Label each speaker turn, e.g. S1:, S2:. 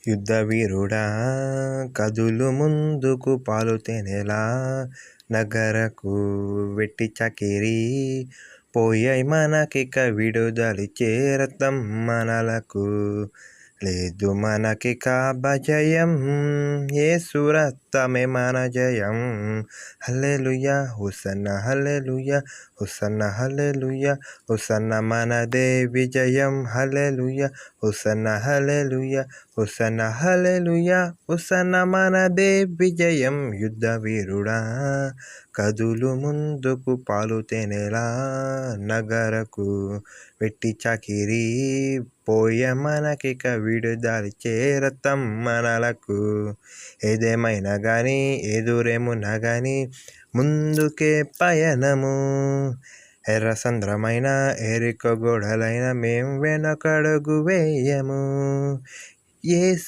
S1: యుద్ధ వీరుడా కదులు ముందుకు పాలుతెనెలా నగరకు వెట్టి చకిరి పోయై మనకిక విడుదలిచ్చే రక్తం మనలకు లేదు మనకిక అపజయం యేసు రక్తమే మన జయం హల్లెలూయా హోసన్నా హల్లెలూయా హోసన్నా హల్లెలూయా హోసన్నా మనదే విజయం హల్లెలూయా హోసన్నా హల్లెలూయా హోసన్నా హల్లెలూయా హోసన్నా మనదే విజయం యుద్ధ వీరుడా కదులు ముందుకు పాలుతెనెలా నగరకు వెట్టి చకిరి పోయ మనకిక విడుదలిచ్చే రక్తం మనలకు ఏదేమైనా గాని ఎదురేమున్నా గాని ముందుకే పయనము ఎర్ర సంద్రమైన ఎరిక గోడలైన మేం వెనకడుగు వేయము యేసు